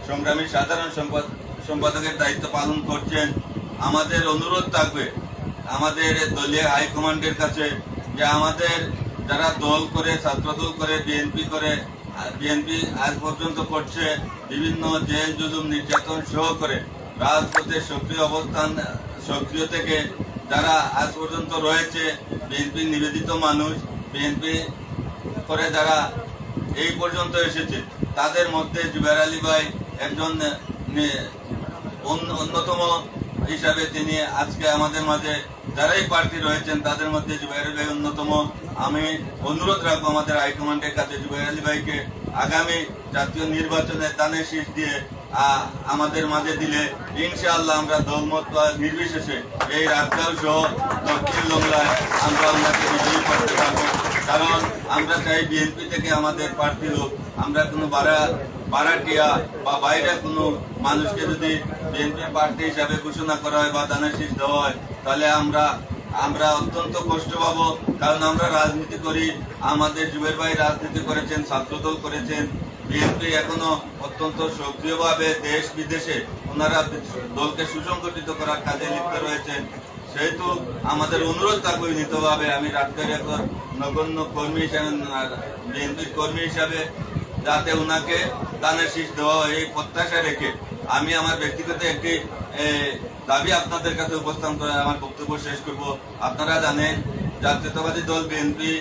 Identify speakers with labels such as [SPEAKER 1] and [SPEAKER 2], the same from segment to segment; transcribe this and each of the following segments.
[SPEAKER 1] সংগ্রামী সাধারণ সম্পাদকের দায়িত্ব পালন করছেন। আমাদের অনুরোধ থাকবে আমাদের দলীয় হাইকমান্ডের কাছে যে আমাদের যারা দল করে, ছাত্রদল করে, বিএনপি আজ পর্যন্ত করছে বিভিন্ন জেল জুলুম নির্যাতন সহ করে রাজপথে সক্রিয় থেকে যারা আজ পর্যন্ত রয়েছে, বিএনপি নিবেদিত মানুষ, বিএনপি করে যারা এই পর্যন্ত এসেছে, তাদের মধ্যে জুবের আলী ভাই একজন অন্যতম হিসাবে তিনি আজকে আমাদের মাঝে যারাই প্রার্থী রয়েছেন তাদের মধ্যে জুবের আলী ভাই অন্যতম। আমি অনুরোধ রাখবো আমাদের হাইকমান্ডের কাছে জুবের আলী ভাইকে আগামী জাতীয় নির্বাচনে দানের শীষ দিয়ে আমাদের মাঝে দিলে ইনশাআল্লাহ আমরা দলমত নির্বিশেষে এই রাজশাহী সহ দক্ষিণ বাংলায় আমরা ওনাকে বিজয়ী করতে পারবো। কারণ আমরা চাই বিএনপি থেকে আমাদের প্রার্থী হোক, আমরা কোনো ভাড়াটিয়া বা বাইরে কোনো মানুষকে যদি বিএনপি প্রার্থী হিসাবে ঘোষণা করা হয় বা দানের শীষ দেওয়া হয়, তাহলে আমরা অত্যন্ত কষ্ট পাবো। কারণ আমরা রাজনীতি করি, আমাদের জুবের ভাই রাজনীতি করেছেন, ছাত্রদল করেছেন, বিএনপি এখনো অত্যন্ত সক্রিয়ভাবে দেশ বিদেশে ওনারা দলকে সুসংগঠিত করার কাজে লিপ্ত রয়েছেন। সেহেতু আমাদের অনুরোধ থাকবে নিতভাবে, আমি রাজশাহীর একজন নগণ্য কর্মী হিসাবে, বিএনপির কর্মী হিসাবে যাতে ওনাকে দানের শীষ দেওয়া হয় এই প্রত্যাশা রেখে আমি আমার ব্যক্তিগত একটি দাবি আপনাদের কাছে উপস্থাপন করে আমার বক্তব্য শেষ করব। আপনারা জানেন জাতীয়তাবাদী দল বিএনপি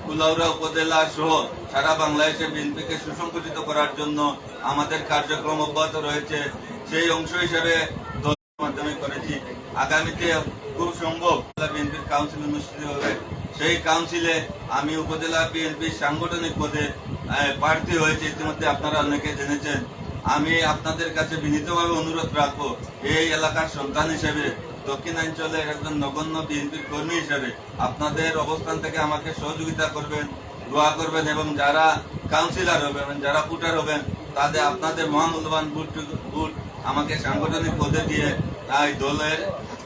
[SPEAKER 1] কুলাউড়া উপজেলা সহ সারা বাংলাদেশে বিএনপিকে সুসংগঠিত করার জন্য আমাদের কার্যক্রম অব্যাহত রয়েছে। সেই অংশ হিসেবে দলের মাধ্যমে করেছি। আগামীতে খুব সম্ভব বিএনপির কাউন্সিল অনুষ্ঠিত হবে। সেই কাউন্সিলে আমি উপজেলা বিএনপির সাংগঠনিক পদে প্রার্থী হয়েছে, ইতিমধ্যে আপনারা অনেকে জেনেছেন। আমি আপনাদের কাছে বিনীতভাবে অনুরোধ রাখবো, এই এলাকার সন্তান হিসেবে, দক্ষিণাঞ্চলের একজন নগণ্য বিএনপির কর্মী হিসেবে আপনাদের অবস্থান থেকে আমাকে সহযোগিতা করবেন, দোয়া করবেন এবং যারা কাউন্সিলর হবেন, যারা ভোটার হবেন, তাদের আপনাদের মহামূল্যবান ভোট আমাকে সাংগঠনিক পদে দিয়ে এই দলের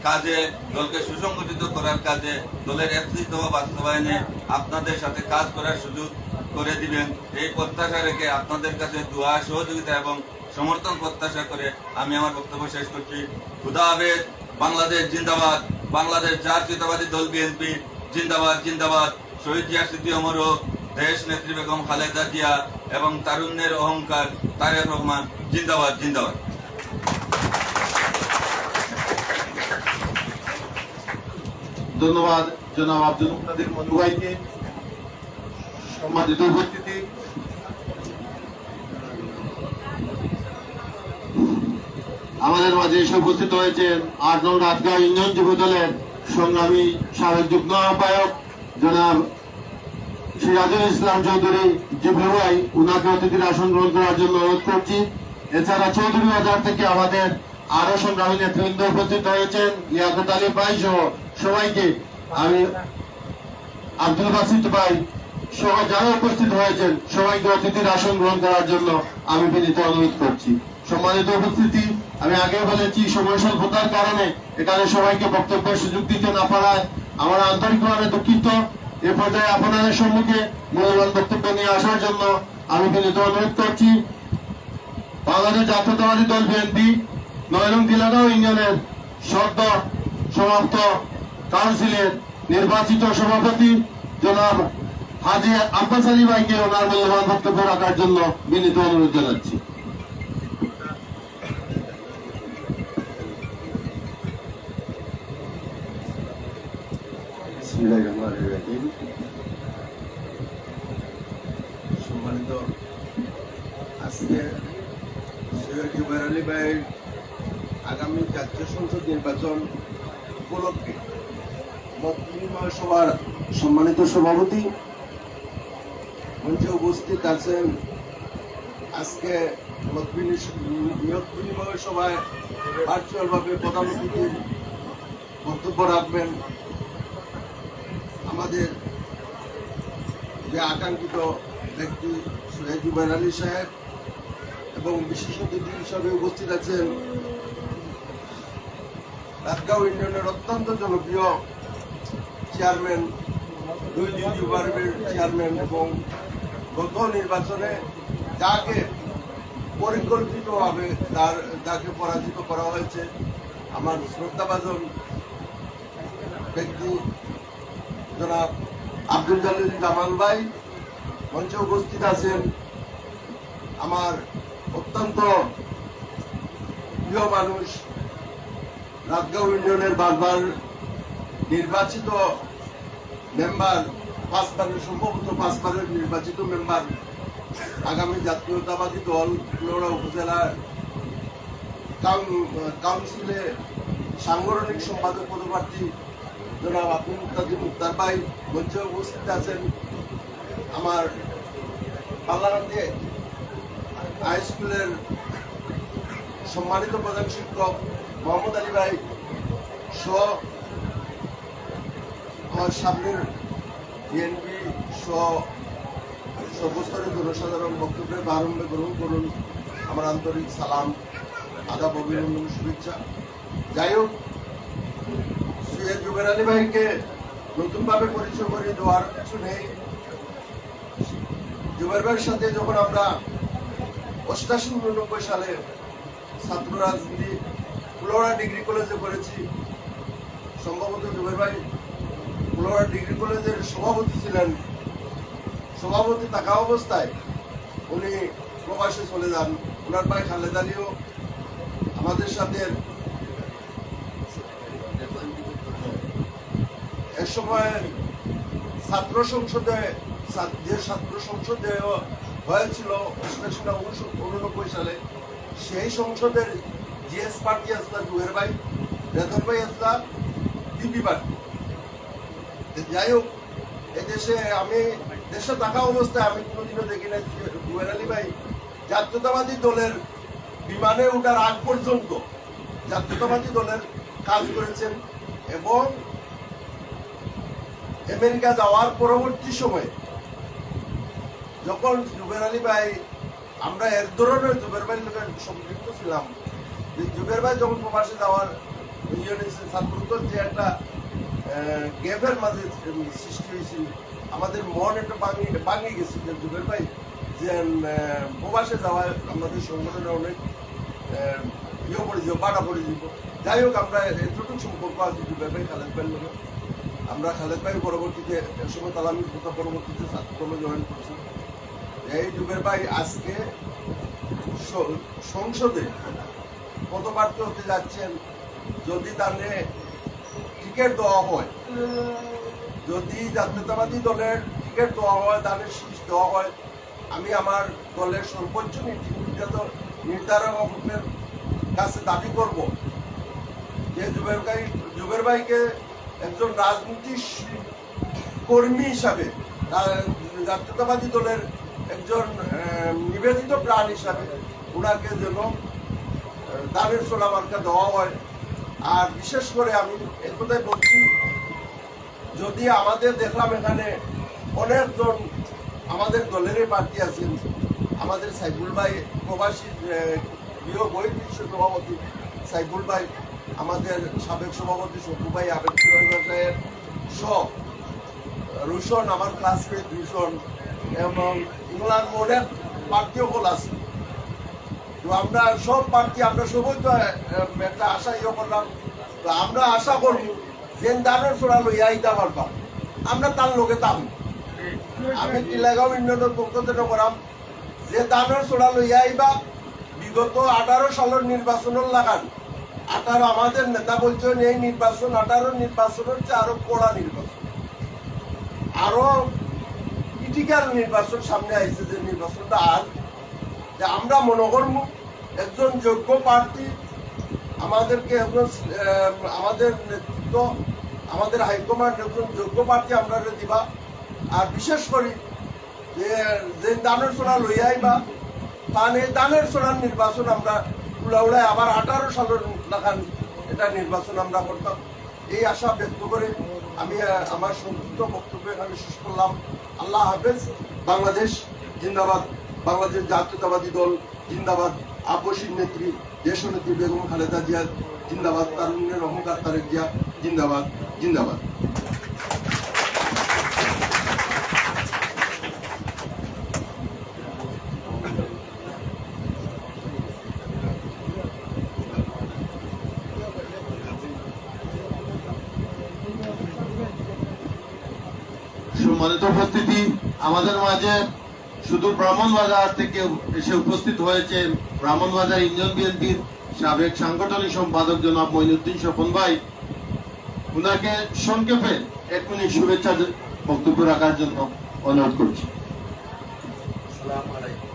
[SPEAKER 1] কাজে, দলকে সুসংগঠিত করার কাজে, দলের নেতৃত্ব বাস্তবায়নে আপনাদের সাথে কাজ করার সুযোগ করে দিবেন। এই প্রত্যাশা রেখে আপনাদের কাছে দোয়া, সহযোগিতা এবং সমর্থন প্রত্যাশা করে আমি আমার বক্তব্য শেষ করছি। খুদা হাফেজ। বাংলাদেশ জিন্দাবাদ। বাংলাদেশ জাতীয়তাবাদী দল বিএনপি জিন্দাবাদ জিন্দাবাদ। শহীদ জিয়া স্মৃতি অমর হোক। দেশ নেত্রী বেগম খালেদা জিয়া এবং তারুণ্যের অহংকার তারেক রহমান জিন্দাবাদ জিন্দাবাদ।
[SPEAKER 2] ধন্যবাদ জনাব আব্দুল মুক্তাদির মনু ভাইকে। সম্মানিত উপস্থিতি, আমাদের মাঝে এসে উপস্থিত হয়েছেন ৮ নং রাজগাঁও ইউনিয়ন যুব দলের সংগ্রামী সাবেক যুগ্ম আহ্বায়ক জনাব সিরাজুল ইসলাম চৌধুরী জিবলু ভাই, উনাকে অতিথির আসন গ্রহণ করার জন্য অনুরোধ করছি। এছাড়া চৌধুরী বাজার থেকে আমাদের আরো সংগ্রামী নেতৃবৃন্দ উপস্থিত হয়েছেন, লিয়াকত আলী ভাই সহ সবাইকে, আমি আব্দুল বাসিত ভাই সহ যারা উপস্থিত হয়েছেন সবাইকে অতিথির আসন গ্রহণ করার জন্য আমি বিনীত অনুরোধ করছি। সম্মানিত উপস্থিতি, আমি আগে বলেছি সময় স্বল্পতার কারণে এখানে সবাইকে বক্তব্যের সুযোগ দিতে না পারায় আমরা আন্তরিকভাবে দুঃখিত। এ পর্যায়ে আপনাদের সম্মুখে মূল্যবান বক্তব্য নিয়ে আসার জন্য আমি বিনীত অনুরোধ করছি বাংলাদেশ জাতীয়তাবাদী দল বিএনপি ৯ নং দিলাগাঁও ইউনিয়নের সদ্য সমাপ্ত কাউন্সিলের নির্বাচিত সভাপতি জনাব হাজী আব্বাস আলী ভাইকে ওনার মূল্যবান বক্তব্য রাখার জন্য বিনীত অনুরোধ জানাচ্ছি।
[SPEAKER 3] সম্মানিত, আজকে সৈয়দ জুবের আলী ভাই আগামী জাতীয় সংসদ নির্বাচন উপলক্ষে মত বিনিময় সভার সম্মানিত সভাপতি মঞ্চে উপস্থিত আছেন। আজকে মত বিনিময় সভায় ভার্চুয়াল ভাবে প্রধান অতিথির বক্তব্য রাখবেন আমাদের যে আকাঙ্ক্ষিত ব্যক্তি সৈয়দ জুবের আলী সাহেব, এবং বিশেষ অতিথি হিসাবে উপস্থিত আছেন রাজগাঁও ইউনিয়নের অত্যন্ত জনপ্রিয় চেয়ারম্যান, 2 ইউনিভার্সিটির চেয়ারম্যান, এবং গত নির্বাচনে যাকে পরিকল্পিতভাবে তাকে পরাজিত করা হয়েছে। আমার শ্রদ্ধাভাজন ব্যক্তি জনাব আব্দুল জলিল জামাল ভাই মঞ্চে উপস্থিত আছেন, আমার অত্যন্ত প্রিয় মানুষ, রাতগাঁও ইউনিয়নের বারবার নির্বাচিত মেম্বার, সম্ভবত 5 বারের নির্বাচিত মেম্বার, আগামী জাতীয়তাবাদী দল কুলাউড়া উপজেলার কাউন্সিলে সাংগঠনিক সম্পাদক পদপ্রার্থী জনাব আব্দুল মুক্তাদির মুক্তার ভাই মঞ্চে উপস্থিত আছেন, আমার পাল্লাঘাটে হাই স্কুলের সম্মানিত প্রধান শিক্ষক মোহাম্মদ আলী ভাই সহ আমার সামনের বিএনপি সহ সর্বস্তরের জনসাধারণ বক্তব্যের প্রারম্ভে গ্রহণ করুন আমার আন্তরিক সালাম, আদাব, অভিনন্দন, শুভেচ্ছা। যাই হোক, সৈয়দ জুবের আলী ভাইকে নতুনভাবে পরিচয় করে দেওয়ার কিছু নেই। জুবের ভাইয়ের সাথে যখন আমরা 88-89 সালে ছাত্র রাজনীতি কুলাউড়া ডিগ্রি কলেজে করেছি, সম্ভবত জুবের ভাই কুলাউড়া ডিগ্রি কলেজের সভাপতি ছিলেন। সভাপতি থাকা অবস্থায় উনি প্রবাসে চলে যান। ওনার ভাই খালেদ আলীও আমাদের সাথে এ সময় ছাত্র সংসদে হয়েছিল 88-89 সালে, সেই সংসদের জিএস পার্টি আসলা জুয়ের ভাই, রেদর ভাই আসলা ডিপি পার্টি। যাই হোক, এদেশে আমি দেশে থাকা অবস্থায় আমি কোনোদিনও দেখি না জুয়ের আলী ভাই জাতীয়তাবাদী দলের বিমানে ওঠার আগ পর্যন্ত জাতীয়তাবাদী দলের কাজ করেছেন, এবং আমেরিকা যাওয়ার পরবর্তী সময়ে যখন জুবের আলী ভাই, আমরা এক ধরনের জুবের ভাই লোকের সম্পৃক্ত ছিলাম, যে জুবের ভাই যখন প্রবাসে যাওয়ার ছাত্রদল যে একটা গ্যাপের মাঝে সৃষ্টি হয়েছিল, আমাদের মন একটা ভাঙিয়ে গেছে যে জুবের ভাই যে প্রবাসে যাওয়ায় আমাদের সংগঠনে অনেক পড়ে যাব, বাধা পড়ে যাব। যাই হোক, আমরা এতটুকু সম্পর্ক আছে জুবের ভাই খালেদ ভাইয়ের লোকের। আমরা খালেদ ভাই পরবর্তীতে সময় তালামির কথা পরবর্তীতে ছাত্রদলে জয়েন করছি। এই জুবের ভাই আজকে সংসদে পদপ্রার্থী হতে যাচ্ছেন। যদি তাহলে টিকিট দেওয়া হয়, যদি জাতীয়তাবাদী দলের টিকিট দেওয়া হয়, তাহলে শীষ দেওয়া হয়, আমি আমার দলের সর্বোচ্চ নির্ধারকের কাছে দাবি করব যে জুবের ভাইকে একজন রাজনীতি কর্মী হিসাবে, জাতীয়তাবাদী দলের একজন নিবেদিত প্রাণ হিসাবে ওনাকে যেন দানের সোনা মার্কা দেওয়া হয়। আর বিশেষ করে আমি এর কথাই বলছি, যদি আমাদের দেখলাম এখানে অনেকজন আমাদের দলেরই প্রার্থী আছেন, আমাদের সাইফুল ভাই প্রবাসী গৃহ বহির্বিশ্ব সভাপতি সাইফুল ভাই, আমাদের সাবেক সভাপতি শকু ভাই, আবেদুর সাহেব সহ রুশন, আমার ক্লাসমেট রুশন, এবং ইংল্যান্ড অনেক প্রার্থীও বল আছে। তো আমরা সব প্রার্থী, আমরা সবাই তো একটা আশা ইয়ে করলাম। তো আমরা আশা করব যে দানের ছোড়া লইয়া আইতে পারবাম, আমরা তার লোকে দাম। আমি টিলাগাঁও ইউনিয়নের পক্ষ থেকে করাম যে দানের ছোড়া লইয়া আইবা। বিগত 18 সালের নির্বাচনের লাগান 18 আমাদের নেতা বলছেন এই নির্বাচন 18 নির্বাচন হচ্ছে আরো কড়া নির্বাচন, আরো ক্রিটিক্যাল নির্বাচন সামনে আইছে। যে নির্বাচনটা আর আমরা মনে করব একজন যোগ্য প্রার্থী আমাদেরকে, একজন আমাদের নেতৃত্ব, আমাদের হাইকমান্ড একজন যোগ্য প্রার্থী আমরা দিবা। আর বিশেষ করে যে দানের সোনা লইয়া আইবা, তাহলে এই দানের সোনার নির্বাচন আমরা উড়ায় আবার 18 সালের লাগান এটা নির্বাচন আমরা করতাম। এই আশা ব্যক্ত করে আমি আমার সংক্ষিপ্ত বক্তব্য এখানে শেষ করলাম। আল্লাহ হাফেজ। বাংলাদেশ জিন্দাবাদ, বাংলাদেশ জাতীয়তাবাদী দল জিন্দাবাদ, আপসীর নেত্রী দেশনেত্রী বেগম খালেদা জিয়া জিন্দাবাদ, তারুণ্যের অহংকার তারেক জিয়া জিন্দাবাদ, জিন্দাবাদ।
[SPEAKER 2] সম্মানিত উপস্থিতি, আমাদের মাঝে শুধু ব্রাহ্মণবাজার থেকে এসে উপস্থিত হয়েছেন ব্রাহ্মণবাজার ইউনিয়ন বিএনপির সাবেক সাংগঠনিক সম্পাদক জনাব মঈনুদ্দিন স্বপন ভাই। উনাকে সংক্ষেপে 1 মিনিট শুভেচ্ছা বক্তব্য রাখার জন্য অনুরোধ করছি।
[SPEAKER 4] আসসালামু আলাইকুম।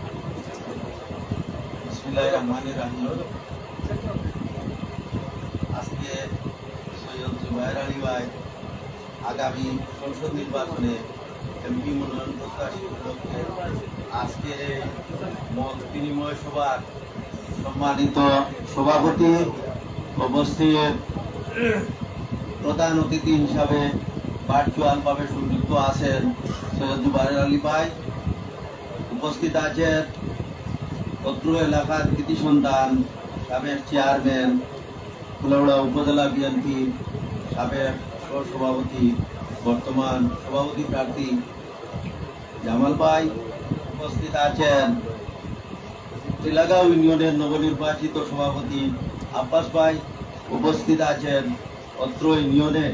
[SPEAKER 4] বিসমিল্লাহির রহমানির রহিম। আজকে সৈয়দ জুবায়ের আলী ভাই আগামী সংসদ নির্বাচনে এমপি মনোনয়ন প্রত্যাশী উপলক্ষে আজকের এই মত বিনিময় সভার সম্মানিত সভাপতি, উপস্থিত প্রধান অতিথি হিসাবে ভার্চুয়াল ভাবে সংযুক্ত আছেন সৈয়দ জুবায়ের আলী ভাই, উপস্থিত আছেন অত্র এলাকার কৃতি সন্তান সাবেক চেয়ারম্যান কুলাউড়া উপজেলা বিএনপি সাবেক সহসভাপতি বর্তমান সভাপতি প্রার্থী জামাল ভাই, উপস্থিত আছেন টিলাগাঁও ইউনিয়নের নবনির্বাচিত সভাপতি আব্বাস ভাই, উপস্থিত আছেন অত্র ইউনিয়নে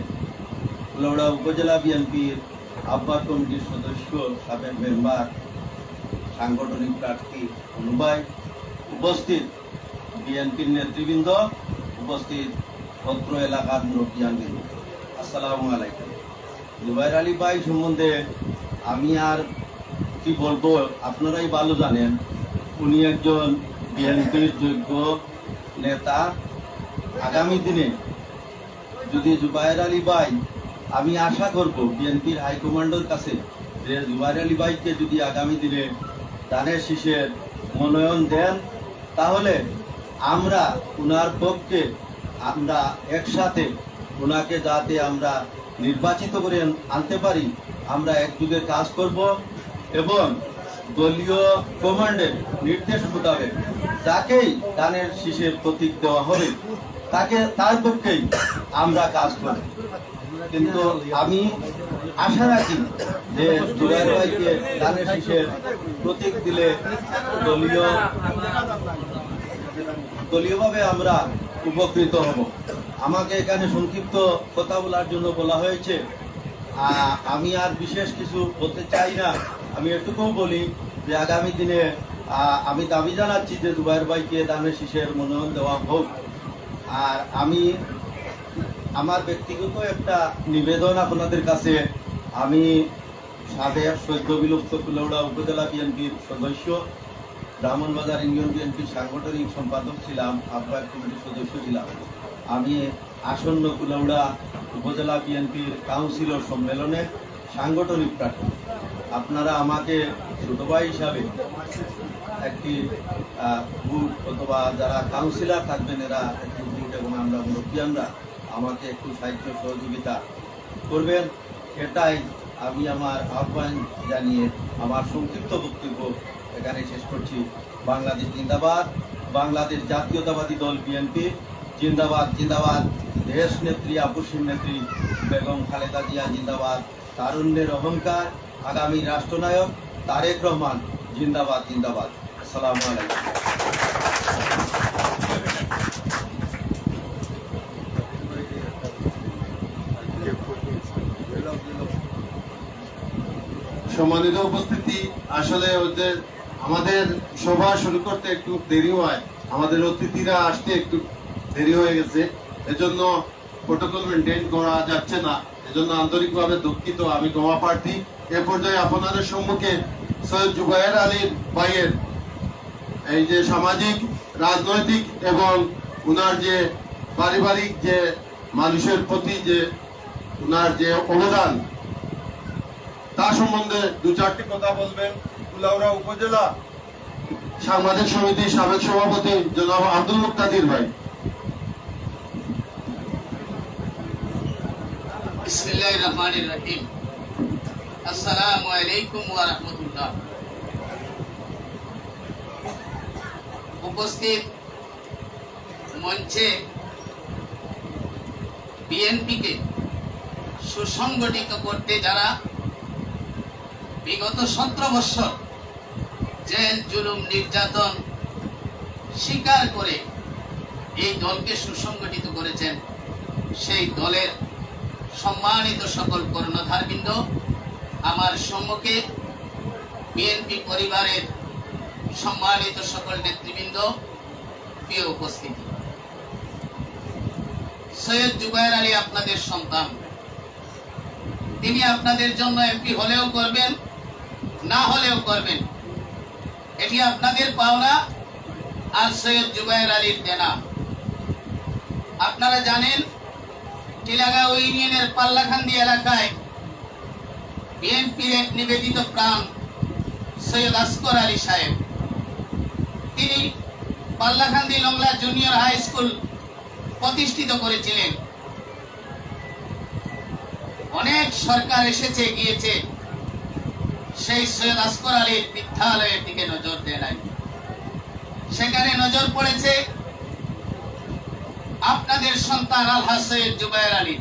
[SPEAKER 4] কুলাউড়া উপজেলা বিএনপির আহ্বায়ক কমিটির সদস্য সাবেক মেম্বার সাংগঠনিক প্রার্থী অনু ভাই, উপস্থিত বিএনপির নেতৃবৃন্দ, উপস্থিত অত্র এলাকার মুরব্বিয়ানগণ, আসসালামু আলাইকুম। জুবায়ের আলী ভাই সম্বন্ধে আমি আর কি বলবো, আপনারাই ভালো জানেন। উনি একজন বিএনপির যোগ্য নেতা। আগামী দিনে যদি জুবায়ের আলী ভাই, আমি আশা করব বিএনপির হাইকমান্ডের কাছে যে জুবায়ের আলী ভাইকে যদি আগামী দিনে ধানের শীষের মনোনয়ন দেন, তাহলে আমরা উনার পক্ষে আমরা একসাথে ওনাকে যাতে আমরা নির্বাচিত করে আনতে পারি, আমরা একযোগে কাজ করব এবং দলীয় কমান্ডের নির্দেশ মোতাবেক যাকেই ধানের শীষের প্রতীক দেওয়া হবে তার পক্ষেই আমরা কাজ করব। কিন্তু আমি আশা রাখি যে জুবায়ের ভাইকে ধানের শীষের প্রতীক দিলে দলীয়ভাবে আমরা উপকৃত হব। আমাকে এখানে সংক্ষিপ্ত কথা বলার জন্য বলা হয়েছে। আমি আর বিশেষ কিছু বলতে চাই না। আমি এটুকুও বলি যে আগামী দিনে আমি দাবি জানাচ্ছি যে জুবায়ের ভাইকে ধানের শীষের মনোনয়ন দেওয়া হোক। আর আমি আমার ব্যক্তিগত একটা নিবেদন আপনাদের কাছে, আমি সাবেক সদ্য বিলুপ্ত কুলাউড়া উপজেলা বিএনপির সদস্য, ব্রাহ্মণবাজার ইউনিয়ন বিএনপির সাংগঠনিক সম্পাদক ছিলাম, আহ্বায়ক কমিটির সদস্য ছিলাম। আমি আসন্ন কুলাউড়া উপজেলা বিএনপির কাউন্সিলর সম্মেলনে সাংগঠনিক প্রার্থী। আপনারা আমাকে ছোট ভাই হিসাবে একটি বুট অথবা যারা কাউন্সিলর থাকবেন এরা একটি বুট এবং আমরা মুরব্বিয়ানরা আমাকে একটু সাহায্য সহযোগিতা করবেন, এটাই আমি আমার আহ্বান জানিয়ে আমার সংক্ষিপ্ত বক্তব্য এখানে শেষ করছি। বাংলাদেশ জিন্দাবাদ, বাংলাদেশ জাতীয়তাবাদী দল বিএনপি জিন্দাবাদ জিন্দাবাদ, দেশ নেত্রী আপসীন নেত্রী বেগম খালেদা জিয়া জিন্দাবাদ, তারুণ্যের অহংকার আগামী রাষ্ট্রনায়ক তারেক রহমান জিন্দাবাদ জিন্দাবাদ। আসসালামু আলাইকুম।
[SPEAKER 2] সম্মানিত উপস্থিতি, আসলে ওদের আমাদের সভা শুরু করতে একটু দেরি হয়, আমাদের অতিথিরা আসতে একটু দেরি হয়ে গেছে, এজন্য প্রোটোকল মেনটেন করা যাচ্ছে না, এজন্য আন্তরিকভাবে দুঃখিত। আমি গোমা প্রার্থী। এ পর্যায়ে আপনাদের সম্মুখে সৈয়দ জুবায়ের আলী ভাইয়ের এই যে সামাজিক, রাজনৈতিক এবং উনার যে পারিবারিক যে মানুষের প্রতি যে উনার যে অবদান তার সম্বন্ধে 2-4টি কথা বলবেন কুলাউড়া উপজেলা সাংবাদিক সমিতির সাবেক সভাপতি জনাব আব্দুল মুক্তাদির ভাই।
[SPEAKER 5] বিসমিল্লাহির রহমানির রহিম। আসসালামু আলাইকুম ওয়া রাহমাতুল্লাহ। উপস্থিত মঞ্চে বিএনপিকে সুসংগঠিত করতে যারা বিগত 17 বছর জেল জুলুম নির্যাতন স্বীকার করে এই দলকে সুসংগঠিত করেছেন, সেই দলের সম্মানিত সকল কর্ণধারবৃন্দ, আমার সম্মুখে বিএনপি পরিবারের সম্মানিত সকল নেতৃবৃন্দ, প্রিয় উপস্থিতি, সৈয়দ জুবায়ের আলী আপনাদের সন্তান। তিনি আপনাদের জন্য এমপি হলেও করবেন, না হলেও করবেন, এটি আপনাদের পাওনা আর সৈয়দ জুবায়ের আলীর দেনা। আপনারা জানেন টিলাগাঁও ইউনিয়নের পাল্লাখান্দি এলাকায় বিএনপির এক নিবেদিত প্রাণ সৈয়দ আসগর আলী সাহেব, তিনি পাল্লাখান্দি লংলা জুনিয়র হাই স্কুল প্রতিষ্ঠিত করেছিলেন। অনেক সরকার এসেছে গিয়েছে, সেই সৈয়দ আসগর আলীর বিদ্যালয়ের দিকে নজর দেয় নাই। সেখানে নজর পড়েছে আপনাদের সন্তান আলহাজ সৈয়দ জুবায়ের আলী।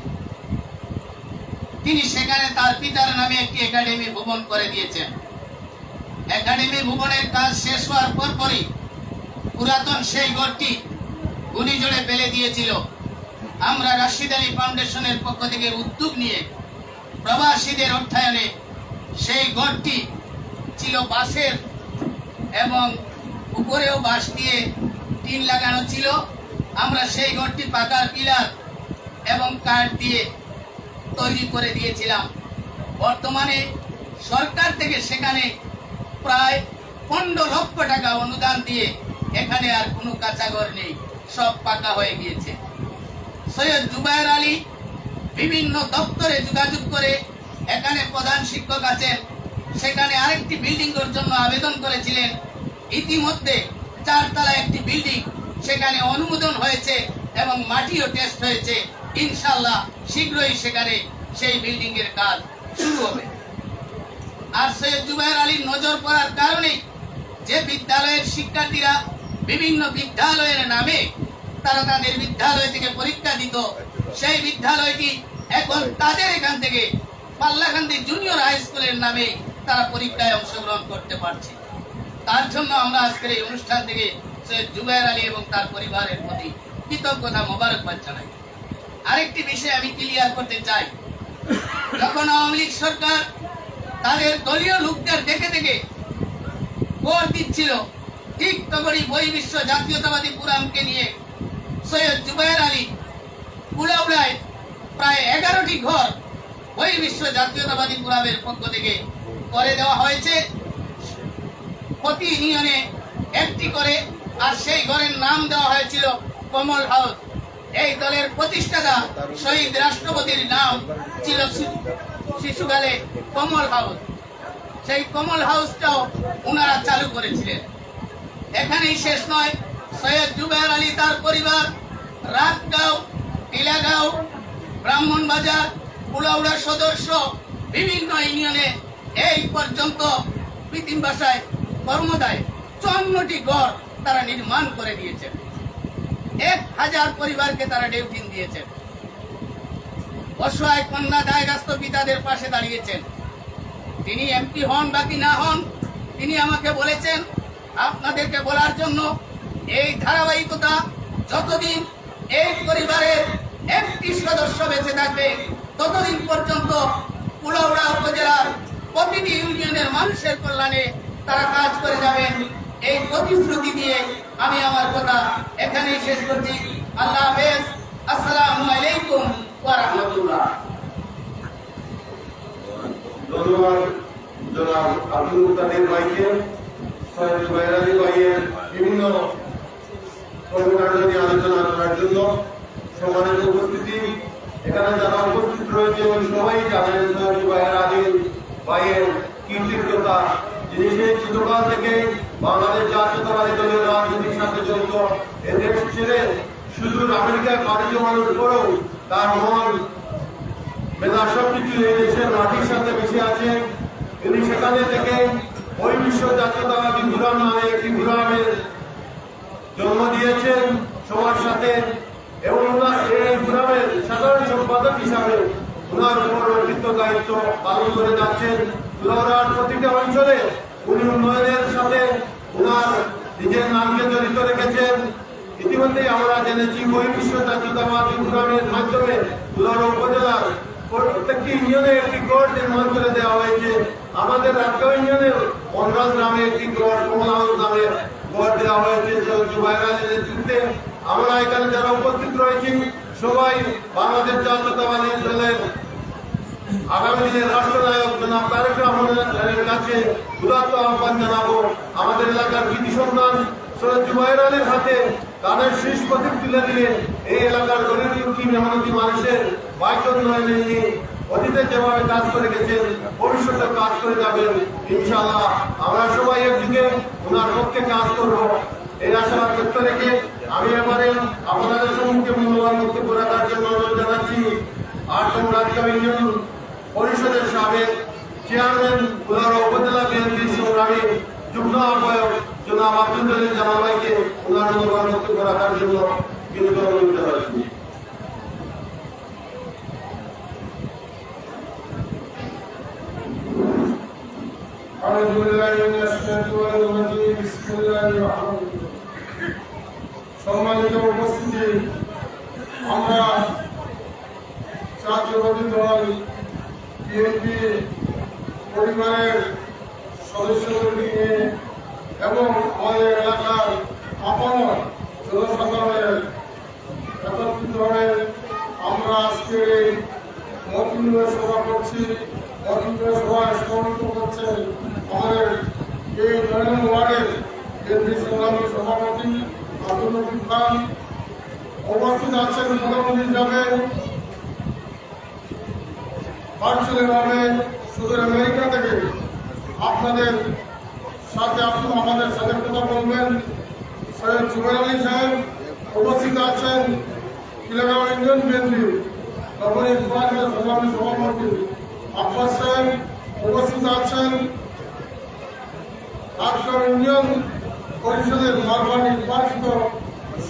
[SPEAKER 5] তিনি সেখানে তার পিতার নামে একটি একাডেমি ভবন করে দিয়েছেন। একাডেমি ভবনের কাজ শেষ হওয়ার পরপরই পুরাতন সেই ঘরটি ঘূর্ণিঝড়ে ফেলে দিয়েছিল। আমরা রাশিদ আলী ফাউন্ডেশনের পক্ষ থেকে উদ্যোগ নিয়ে প্রবাসীদের অর্থায়নে সেই ঘরটি ছিল বাঁশের এবং উপরেও বাঁশ দিয়ে টিন লাগানো ছিল। আমরা সেই ঘরটি পাকার পিলার এবং কাঠ দিয়ে তৈরি করে দিয়েছিলাম। বর্তমানে সরকার থেকে সেখানে প্রায় 15 লক্ষ টাকা অনুদান দিয়ে এখানে আর কোনো কাঁচা ঘর নেই, সব পাকা হয়ে গিয়েছে। সৈয়দ জুবায়ের আলী বিভিন্ন দপ্তরে যোগাযোগ করে এখানে প্রধান শিক্ষক আছেন, সেখানে আরেকটি বিল্ডিং এর জন্য আবেদন করেছিলেন। ইতিমধ্যে 4 তলা একটি বিল্ডিং সেখানে অনুমোদন হয়েছে এবং মাটিও টেস্ট হয়েছে। ইনশাআল্লাহ শীঘ্রই সেখানে সেই বিল্ডিং এর কাজ শুরু হবে। আর সৈয়দ জুবায়ের আলীর নজর পড়ার কারণে যে বিদ্যালয়ের শিক্ষার্থীরা বিভিন্ন বিদ্যালয়ের নামে তারা তাদের বিদ্যালয় থেকে পরীক্ষা দিত, সেই বিদ্যালয়টি এখন তাদের এখান থেকে পাল্লাখান্দি জুনিয়র হাই স্কুলের নামে তারা পরীক্ষায় অংশগ্রহণ করতে পারছে। তার জন্য আমরা আজকের এই অনুষ্ঠান থেকে সৈয়দ জুবায়ের আলী এবং তার পরিবারের প্রতি কৃতজ্ঞতা মোবারকবাদ জানাই। আরেকটি বিষয় আমি ক্লিয়ার করতে চাই, যখন আওয়ামী লীগ সরকার তাদের দলীয় লোকদের দেখে দেখে ভোট দিচ্ছিল, ঠিক তখনই বহির্বিশ্ব জাতীয়তাবাদী পুরামকে নিয়ে সৈয়দ জুবায়ের আলী কুলাউড়ায় প্রায় 11টি ঘর বহির্বিশ্ব জাতীয়তাবাদী পুরামের পক্ষ থেকে করে দেওয়া হয়েছে। প্রতি ইউনিয়নে একটি করে, আর সেই ঘরের নাম দেওয়া হয়েছিল কমল হাউস। এই দলের প্রতিষ্ঠাতা শহীদ রাষ্ট্রপতির নাম ছিল শিশুকালে কমল হাউস। সেই কমল হাউসটাও ওনারা চালু করেছিলেন। এখানেই শেষ নয়, সৈয়দ জুবায়ের আলী তার পরিবার রাতগাঁও, টিলাগাঁও, ব্রাহ্মণবাজার, কুলাউড়া সদস্য বিভিন্ন ইউনিয়নে এই পর্যন্ত কৃত্রিম ভাষায় কর্মদায় 54টি ঘর তারা নির্মাণ করে দিয়েছেন। 1000 পরিবারকে তারা ডিউটি দিয়েছেন। অসহায় কন্যা দায়গ্রস্ত পিতাদের পাশে দাঁড়িয়েছেন। তিনি এমপি হন বাকি না হন, তিনি আমাকে বলেছেন আপনাদেরকে বলার জন্য এই ধারাবাহিকতা যতদিন এই পরিবারের একটি সদস্য বেঁচে থাকবে ততদিন পর্যন্ত কুলাউড়া উপজেলার প্রতিটি ইউনিয়নের মানুষের কল্যাণে তারা কাজ করে যাবেন। এই প্রতিশ্রুতি দিয়ে আমি আমার কথা এখানেই শেষ করছি। আল্লাহ হাফেজ। আসসালামু আলাইকুম ওয়া রাহমাতুল্লাহ।
[SPEAKER 2] ধন্যবাদ জনাব আব্দুল মুক্তাদির ভাইকে, সৈয়দ জুবায়ের আলী ভাইয়ের বিভিন্ন কর্মকাণ্ড নিয়ে আলোচনা করার জন্য। সম্মানিত উপস্থিতি, এখানে যারা উপস্থিত রয়েছে সবাই জানেন সৈয়দ জুবায়ের আলী ভাইয়ের কীর্তিকতা। যিনি সেই ছোটকাল থেকে বাংলাদেশ জাতীয়তাবাদী দলের রাজনীতির সাথে জড়িত। এদেশ ছেড়ে শুধু আমেরিকায় পাড়ি জমানোর পরেও তার মন মেধা সবকিছু এই দেশের মাটির সাথে মিশে আছে। তিনি সেখানে থেকে ওই বিশ্ব জাতীয়তাবাদী গুলাম নামে একটি গুলামের জন্ম দিয়েছেন সবার সাথে, এবং এই গুলামের সাধারণ সম্পাদক হিসাবে ওনার উপর অর্পিত দায়িত্ব পালন করে যাচ্ছেন। কুলাউড়ার প্রতিটা অঞ্চলে উনি উন্নয়নের সাথে ওনার নিজের নামকে জড়িত রেখেছেন। ইতিমধ্যে আমরা জেনেছি বহির্বিশ্ব জাতীয়তাবাদী গুলামের মাধ্যমে কুলাউড়া উপজেলার
[SPEAKER 3] প্রত্যেকটি ইউনিয়নে একটি গড় নির্মাণ করে দেওয়া হয়েছে। আমাদের রাজগাঁও ইউনিয়নে বনরাজ নামে একটি গড়, কমলাগঞ্জ নামে গড় দেওয়া হয়েছে জুবাইর আলীর নেতৃত্বে। আমরা এখানে যারা উপস্থিত রয়েছি সবাই বাংলাদেশ জাতীয়তাবাদী দলের আগামী দিনের রাষ্ট্রনায়ক জনাব তারেক রহমানের কাছে দুরাত্ম আহ্বান জানাবো। আমাদের এলাকার কৃতি সন্তান সৈয়দ জুবাইর আলীর হাতে তাদের শীষ প্রতীক তুলে দিয়ে এই এলাকার গরিব দুঃখী মেহনতি মানুষের বাক্য উন্নয়নে নিয়ে অতীতে যেভাবে কাজ করে গেছেন ভবিষ্যতে কাজ করে যাবেন ইনশাআল্লাহ। আমরা সবাই একদিকে ওনার পক্ষে কাজ করব এই আশাবাদ ব্যক্ত রেখে আমি এবারে আপনাদের সম্মুখে মূল্যবান বক্তব্য রাখার জন্য অনুরোধ জানাচ্ছি ৮ নং রাজগাঁও ইউনিয়ন পরিষদের সাবেক চেয়ারম্যান উলারা উপজেলা বিএনপি সংগ্রামী যুগ্ম আহ্বায়ক জনাব আব্দুল জলিল জামাল ভাইকে ওনার মূল্যবান বক্তব্য রাখার জন্য বিনীত অনুরোধ জানাচ্ছি।
[SPEAKER 6] أعوذ بالله من الشيطان الرجيم بسم الله الرحمن الرحيم সম্মানিত উপস্থিতি, আমরা জাতীয়বাদী দল বিএনপি পরিবারের সদস্যদের নিয়ে এবং আমাদের এলাকার আপন জনসাধারণের একত্রিত হয়ে আমরা আজকে এই মতবিনিময় সভা করছি। মতবিনিময় সভায় সভাপতিত্ব করছেন আমাদের এই ৯ নং ওয়ার্ডের বিএনপি সংগ্রামী সভাপতি আব্দুল লতিফ খান। উপস্থিত আছেন প্রধানমন্ত্রী হিসাবে ভার্চুয়ালিভাবে সুদূর আমেরিকা থেকে আপনাদের সাথে আমাদের সাথে কথা বলবেন সৈয়দ জুবাইর আলী সাহেব। উপস্থিত আছেন খিলাগাঁও ইউনিয়ন বিএনপি নবনীত সংগ্রামী সভাপতি আব্বাস সাহেব। উপস্থিত আছেন রাজগাঁও ইউনিয়ন পরিষদের নর্মাল নির্বাচিত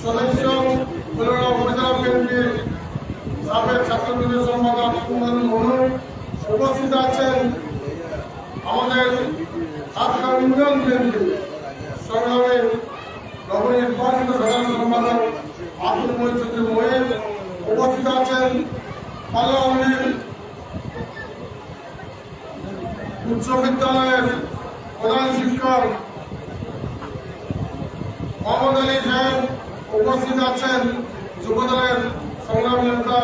[SPEAKER 6] সদস্য উলারা উপজেলা বিএনপির সাবেক ছাত্রলীগের সম্পাদক মনু। উপস্থিত আছেন আমাদের রাজগাঁও ইউনিয়ন বিএনপি সংগ্রামী নবনির্বাচিত সাধারণ সম্পাদক আব্দুল মহিউদ্দিন মহিন। উপস্থিত আছেন পাল্লাউলির উচ্চ বিদ্যালয়ের প্রধান শিক্ষক মোহাম্মদ আলী সাহেব। উপস্থিত আছেন যুবদলের সংগ্রামী নেতা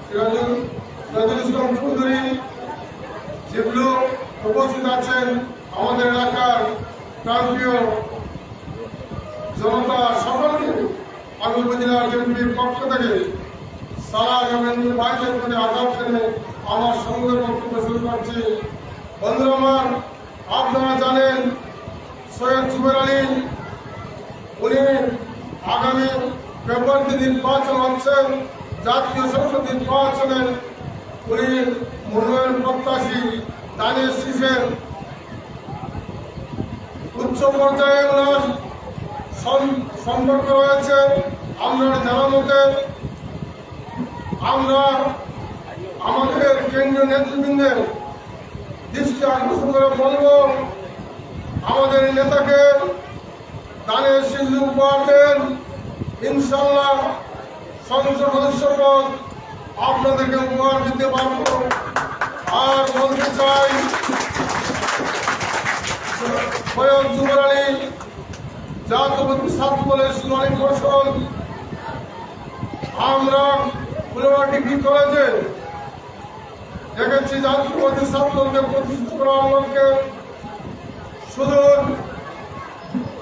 [SPEAKER 6] সিরাজুল ইসলাম চৌধুরী জিবলু। উপস্থিত আছেন আমাদের এলাকার প্রান্তীয় জনতা সকলকে আমি উপজেলা বিএনপির পক্ষ থেকে সারা আগামী ভাইদের প্রতি আঘাত করে আমার সঙ্গে বক্তব্য শুরু করছি। বন্ধুরা আমার, আপনারা জানেন সৈয়দ জুবাইর আলী উনি আগামী ফেব্রুয়ারিতে নির্বাচন হচ্ছে, জাতীয় সংসদ নির্বাচনে উনি মনোনয়ন প্রত্যাশী। দানের শীষের উচ্চ পর্যায়ে ওনার সম্পর্ক রয়েছে। আমরা জানা মতে আমরা আমাদের কেন্দ্রীয় নেতৃবৃন্দের দৃষ্টি আকর্ষণ করে বলব, আমাদের নেতাকে দানের শীষ উপহার দেন, ইনশাল্লাহ সংসদ সদস্য পদ আপনাদেরকে উপহার দিতে পারব। আর বলতে চাই সৈয়দ জুবাইর আলী জাতীয়বাদী ছাত্র দলের শুনানি কৌশল আমরা ফুলবাড়ি ডিগ্রি কলেজে দেখেছি জাতীয়বাদী ছাত্র দলকে প্রতিষ্ঠিত করার লক্ষ্যে সুদূর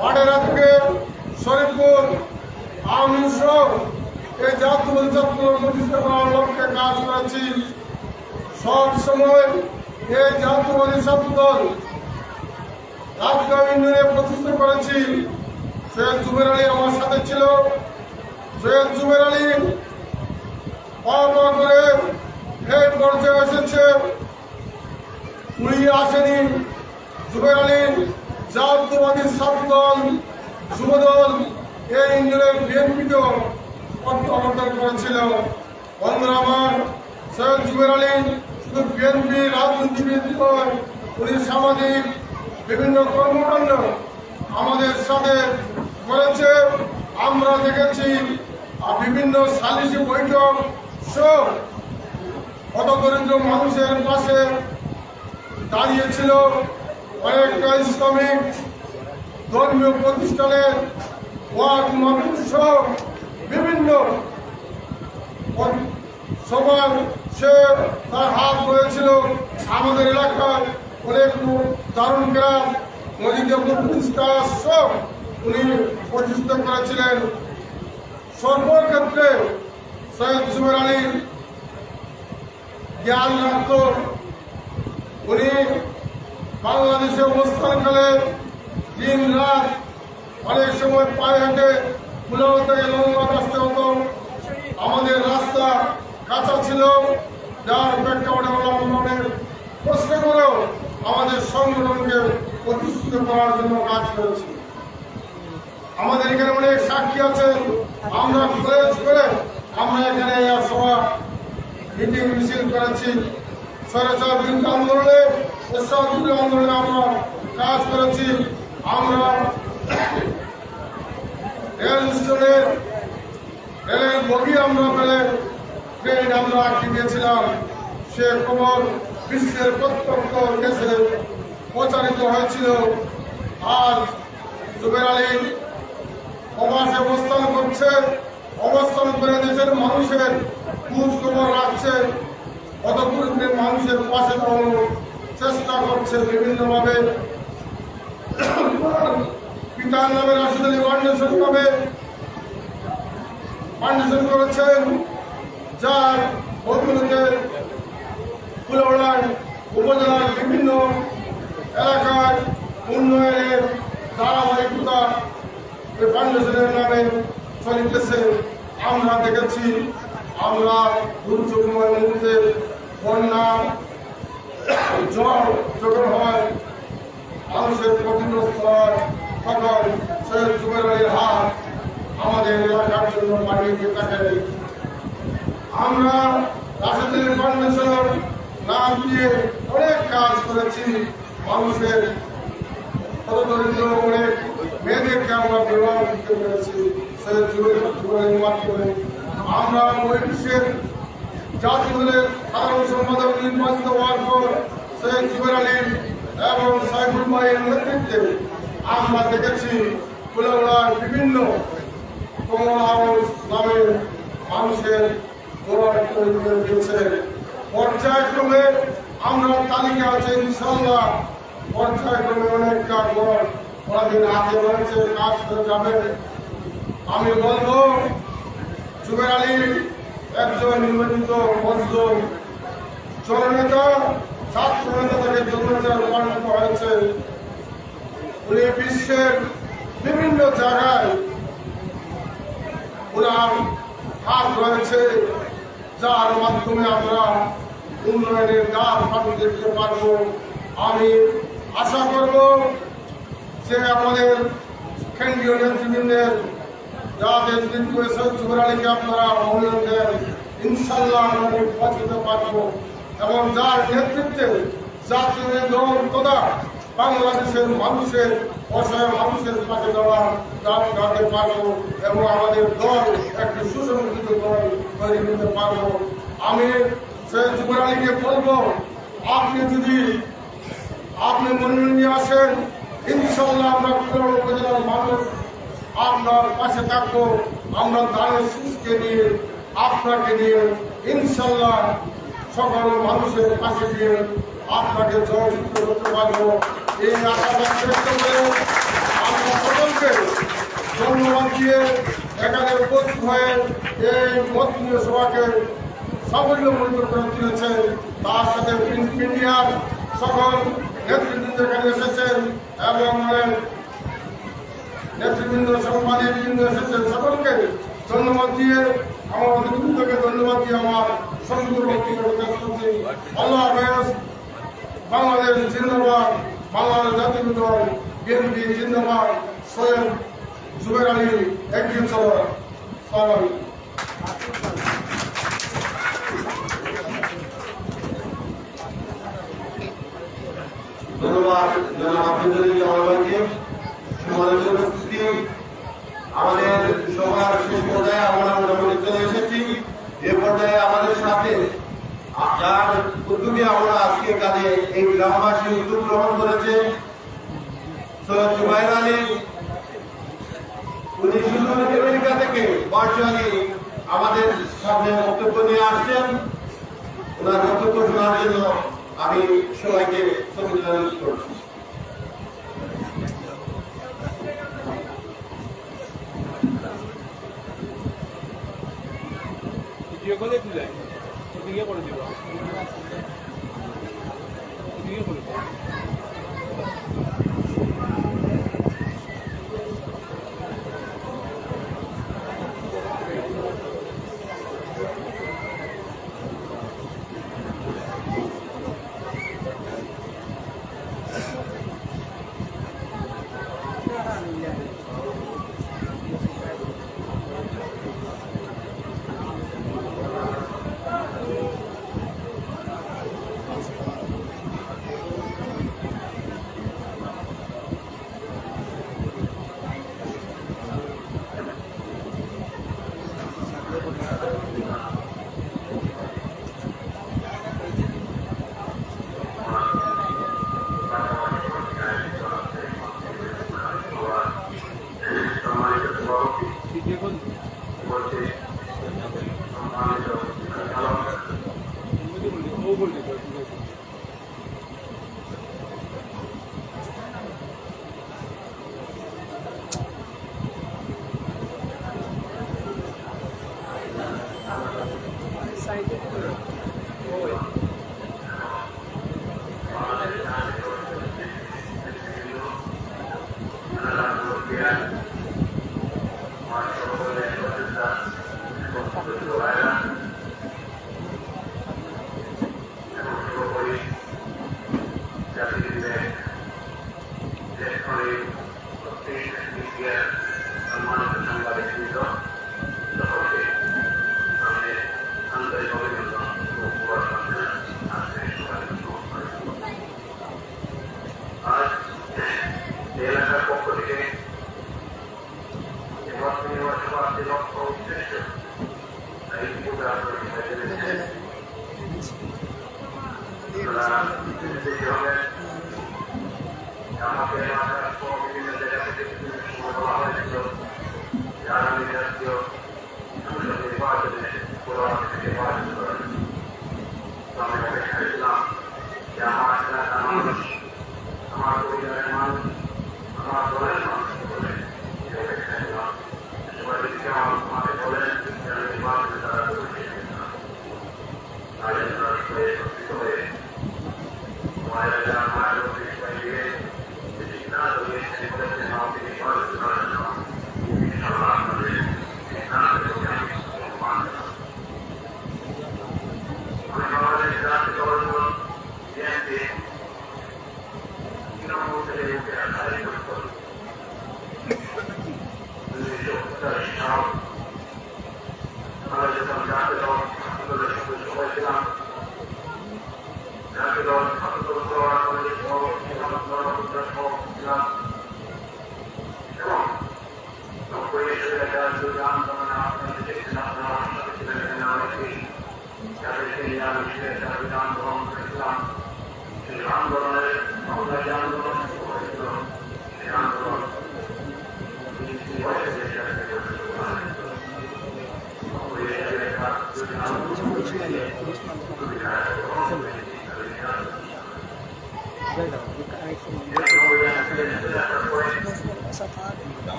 [SPEAKER 6] ভাটেরা থেকে শরীফপুর আমিষ এই জাতীয়বাদী ছাত্র দল প্রতিষ্ঠা করার লক্ষ্যে কাজ করেছি। সব সময় এই জাতীয়বাদী ছাত্র দল রাজগাঁও ইউনিয়নে প্রতিষ্ঠা করেছি। সৈয়দ জুবাইর আলী আমার সাথে ছিল। সৈয়দ জুবাইর আলী পাওয়া করে এই পর্যায়ে এসেছে। উনি আসেনি। জুবাইর আলী জাতীয়বাদী ছাত্র দল যুবদল এই ইউনিয়নের বিএনপিকেও অবদান করেছিল। বন্ধুরা আমার, সৈয়দ জুবাইর আলী শুধু বিএনপি রাজনীতিবিদ নয়, উনি সামাজিক বিভিন্ন কর্মকাণ্ড আমাদের সাথে করেছে। আমরা দেখেছি বিভিন্ন সালিশি বৈঠক সব হতদরিদ্র মানুষের পাশে দাঁড়িয়েছিল। অনেকটা ইসলামিক ধর্মীয় প্রতিষ্ঠানের ওয়ার্ড মাহফিল সহ বিভিন্ন সবার সে তার হাত রয়েছিল। আমাদের এলাকার অনেক দারুণ গ্রাম মজিদপুর সব উনি প্রতিষ্ঠিত করেছিলেন। সর্বক্ষেত্রে সৈয়দ জুবের আলীর জ্ঞান রাখত। উনি বাংলাদেশে অবস্থানকালে দিন রাত অনেক সময় পায়ে হেঁটে পুলাও থেকে লম্বা আসতে হতো। আমাদের রাস্তা কাঁচা ছিল, যার প্রেক্ষাপটে অনেক কষ্ট করেও আমাদের সংগঠনকে প্রতিষ্ঠিত করার জন্য কাজ করেছি। আমাদের এখানে অনেক সাক্ষী আছেন। আমরা কলেজ করে আমরা এখানে সভা মিটিং মিছিল করেছি। স্বৈরাচার বিরোধী আন্দোলনে আন্দোলনে আমরা কাজ করেছি। আমরা রেল স্টেশনের রেলের বগি আমরা পেলে ট্রেন আমরা আটকে দিয়েছিলাম। সে খবর বিশ্বের প্রত্যন্ত দেশে প্রচারিত হয়েছিল। আর জুবের আলী প্রবাসে অবস্থান করছে, অবস্থান করে দেশের মানুষের খোঁজ খবর রাখছে, অতপুরীর মানুষের পাশে দাঁড়ানোর চেষ্টা করছে বিভিন্নভাবে। পিতার নামে রাশিদ আলী ফাউন্ডেশন নামে ফাউন্ডেশন করেছেন, যার বদলতে ফুলওড়ায় উপজেলার বিভিন্ন এলাকায় উন্নয়নের ধারাবাহিকতা এই ফাউন্ডেশনের নামে চলিতেছে। আমরা দেখেছি, আমরা দুর্যোগময় মুহূর্তে বন্যা ঝড় যখন হয়, মানুষের ক্ষতিগ্রস্ত হয়, তখন সৈয়দ জুবের আলীর হাত আমাদের এলাকার জন্য বাড়িয়ে দিয়ে থাকে। আমরা রাশিদ আলী ফাউন্ডেশন নাম দিয়ে অনেক কাজ করেছি। মানুষের হতদরিদ্র অনেক মেয়েদেরকে আমরা বিবাহ দিতে পেরেছি সৈয়দ জুবের আলীর মাধ্যমে। আমরা বিশ্বের জাতীয় দলের সাধারণ সম্পাদক নির্বাচিত হওয়ার পর সৈয়দ জুবের আলী এবং সাইফুল ভাইয়ের নেতৃত্বে আমরা দেখেছি ফুলওড়ার বিভিন্ন কমল হাউস নামে মানুষের ঘর তৈরি করে দিয়েছে। পর্যায়ক্রমে আমরা তালিকা আছে ইনশাল্লাহ, পর্যায়ক্রমে অনেকটা ঘর ওনাদের হাতে রয়েছে, কাজ করে যাবে। আমি বলবো জুবের আলী একজন নিবেদিত মজলুম জননেতা, ছাত্র নেতা থেকে জননেতায় রূপান্তরিত হয়েছে। উনি বিশ্বের বিভিন্ন জায়গায় ওনার হাত রয়েছে, যার মাধ্যমে আমরা উন্নয়নের দ্বার ফাটে দেখতে পারব। আমি আশা করব যে আমাদের কেন্দ্রীয় নেতৃবৃন্দের যাদের নির্দেশ জুবের আলীকে আপনারা মূল্যায়ন দেন, ইনশাল্লাহ আমরা পৌঁছতে পারব এবং যার নেতৃত্বে জাতীয় দল তথা বাংলাদেশের মানুষের অসহায় মানুষের পাশে দাঁড়াতে পারবো এবং আমাদের দল একটি সুসংগঠিত দল তৈরি করতে পারবো। আমি সৈয়দ জুবের আলীকে বলবো, আপনি মনোনয়ন নিয়ে আসেন, ইনশাল্লাহ আমরা ফুলওড়া উপজেলার মানুষ আপনার পাশে থাকবো। আমরা ধানের শীষকে নিয়ে, আপনাকে নিয়ে ইনশাল্লাহ সকল মানুষের পাশে দিয়ে আপনাকে জয়যুক্ত করতে পারবো। এই আশাবাদ ব্যক্ত করে আমরা সকলকে ধন্যবাদ দিয়ে এখানে উপস্থিত হয়ে এই মতলীয় সভাকে সাফল্যমণ্ডিত করে তুলেছে। তার সাথে প্রিন্ট মিডিয়ার সকল নেতৃবৃন্দ এখানে এসেছেন এবং নেতৃবৃন্দ সাংবাদিকবৃন্দ এসেছেন, সকলকে ধন্যবাদ দিয়ে আমার অতিথিবৃন্দকে ধন্যবাদ দিয়ে আমার সংক্ষিপ্ত বক্তব্য শেষ করছি। আল্লাহ হাফেজ। বাংলাদেশ জিন্দাবাদ, বাংলাদেশ জাতীয় দল বিএনপি জিন্দাবাদ। সৈয়দ জুবের আলী একদিন চলো।
[SPEAKER 2] ধন্যবাদ জনাব আব্দুল জামালকে। সম্মানিত উপস্থিতি, আমাদের সভার শেষ পর্যায়ে আমরা মোটামুটি চলে এসেছি। এ পর্যায়ে আমাদের সাথে উদ্যোগে আমরা আজকে কাজে এই গ্রামবাসী উদ্যোগ গ্রহণ করেছে। সৈয়দ জুবাইর আলী, উনি শুধু আমেরিকা থেকে ভার্চুয়ালি আমাদের সামনে বক্তব্য নিয়ে আসছেন। ওনার বক্তব্য শোনার জন্য আমি সবাইকে সম্বোধন করছি।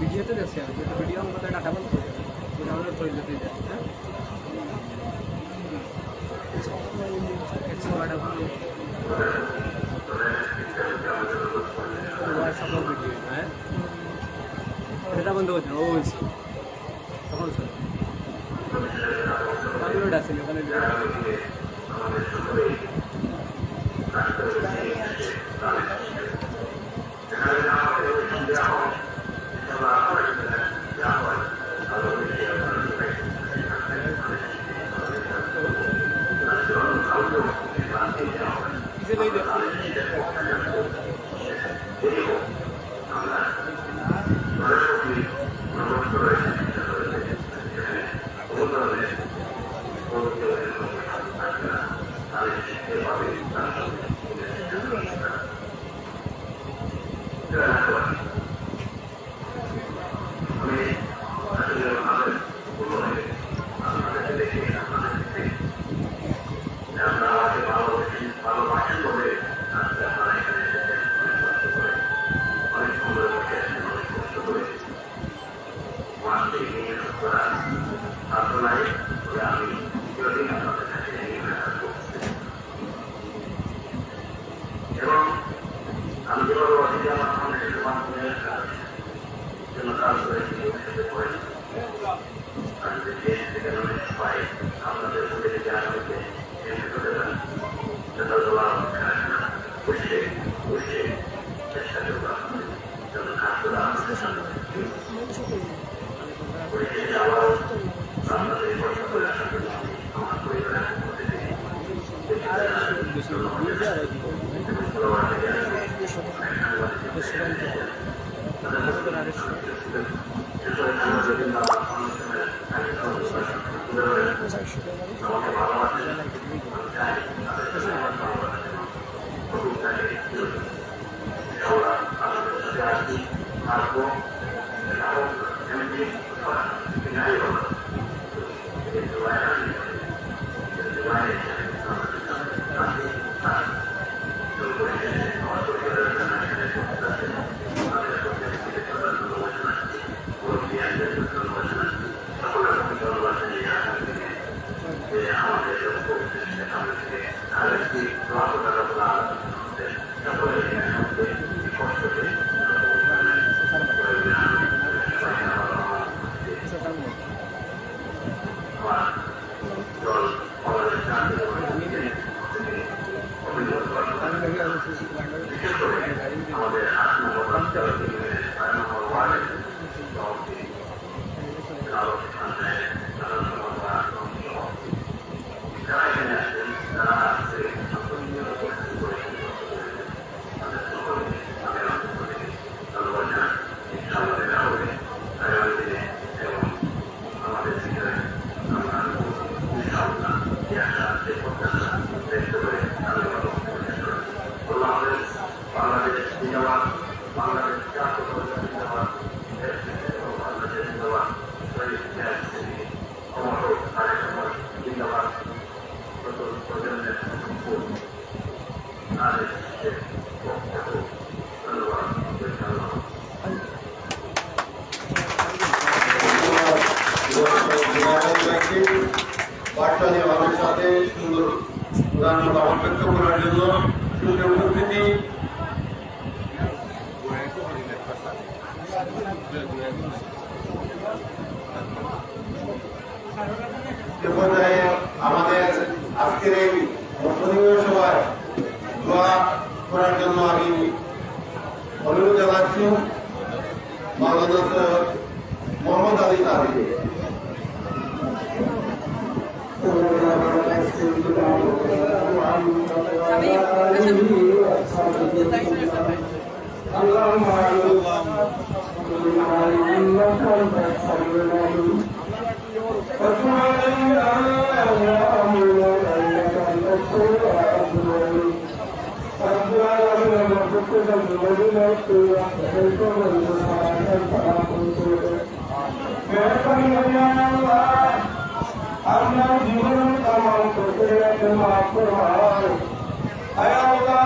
[SPEAKER 7] ভিডিওতে দেখছি আমি ভিডিও আমাদের ডাটা বন্ধ করে দেবে আমাদের তৈরি হয়ে যায় হ্যাঁ ভিডিও হ্যাঁ এটা বন্ধ করছে ও তখন স্যার ডাউনলোড আছে ওখানে
[SPEAKER 2] বার্তানি আমাদের সাথে সুন্দর মতামত ব্যক্ত করার জন্য সুন্দর উপস্থিতি পর্যায়ে আমাদের আজকের এই মধ্যমীয় সভায় দোয়া করার জন্য আমি অনুরোধ জানাচ্ছি মাওলানা সৈয়দ মোহাম্মদ আলী সাহেবকে।
[SPEAKER 6] আপনার জীবন কামাল করতে মাফ করো আয় আল্লাহ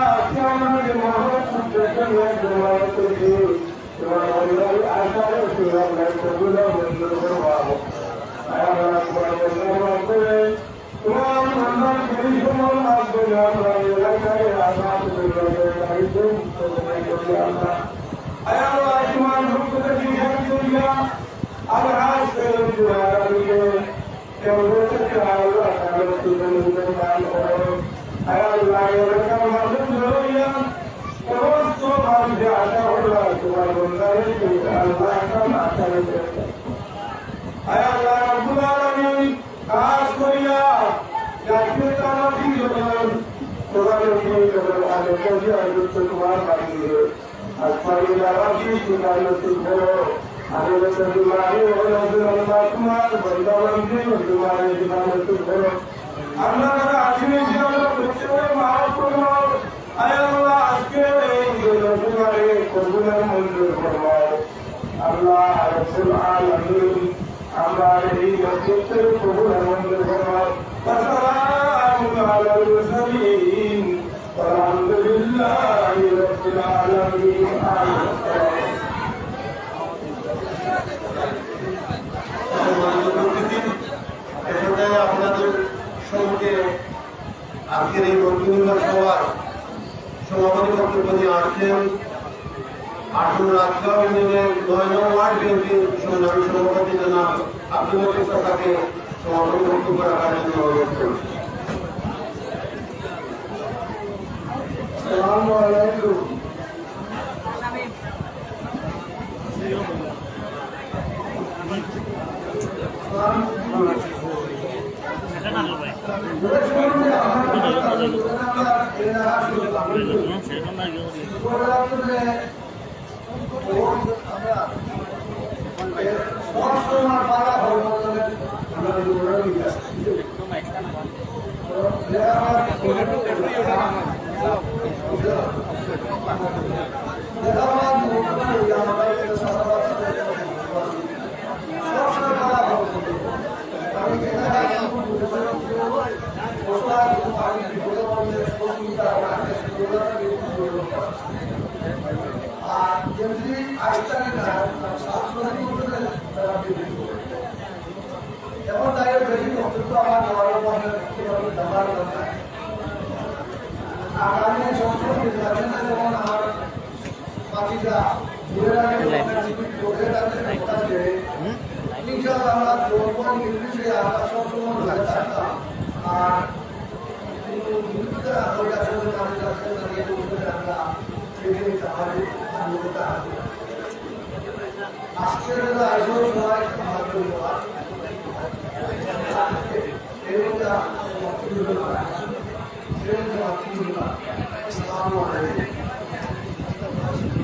[SPEAKER 6] নিয়ে তোমার করি তোমার অন্যায় আশারে তোমার কবুল মঞ্জুর করবাবো আল্লাহ তোমার বন্ধন করে তোমার মন্দির পরিশ্রম আসবে আমরা এলাকায় আজাদ করে দায়িত্ব তোমার করি আল্লাহ তোমার পক্ষ থেকে দিয়া আর আজ করে দুয়ারিকে কেউ বলতে আল্লাহ তাআলা তোমার দান করো আল্লাহ এলাকা মানুষ ধরিয়া সমস্ত মানুষের আশা হলো তোমার বন্ধারে আল্লাহ আশা রেখে আল্লাহ রাব্বুল আলামিন কাজ করিয়া জাতীয়তা মাটি যখন তোমার যখন আলোকে আলোচ্য তোমার বাড়িয়ে আসমানি বাবাকে তোমার নতুন করো আলোকে তোমার তোমার বন্ধাবন্ধী তোমার নতুন করো আল্লাহ আজকে যে আমরা প্রত্যেকে মাফ করো আল্লাহ আজকে এই তোমারে কবুলের মঞ্জুর করো আল্লাহ রাব্বুল আলামিন আমরা এই প্রত্যেকের কবুলের মঞ্জুর করো আসসালামু আলাল মুরসালিন আলহামদুলিল্লাহি রাব্বিল আলামিন
[SPEAKER 2] আপনাদের সঙ্গে আজকের এই বন্ধুমিলন সভার সভাপতি বক্তব্য নিয়ে আসছেন 8 রাজগাঁও ইউনিয়নের 9 নং ওয়ার্ড বিএনপির সংগ্রামী সভাপতি জনাব আব্দুল লতিফ কাকাকে সভাপতি বক্তব্য রাখার জন্য অনুরোধ করছি।
[SPEAKER 6] আসসালামু আলাইকুম
[SPEAKER 8] এখন তাই বেশি কষ্ট আমার আগামী সংসদ নির্বাচনে যেমন আমার পার্টিটা আমরা যৌবন নির্বিশে আমরা সবসময় ভালো থাকতাম আর আজকের আয়োজন সবাই আমার ধন্যবাদ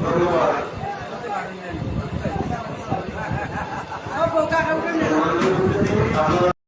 [SPEAKER 2] ধন্যবাদ।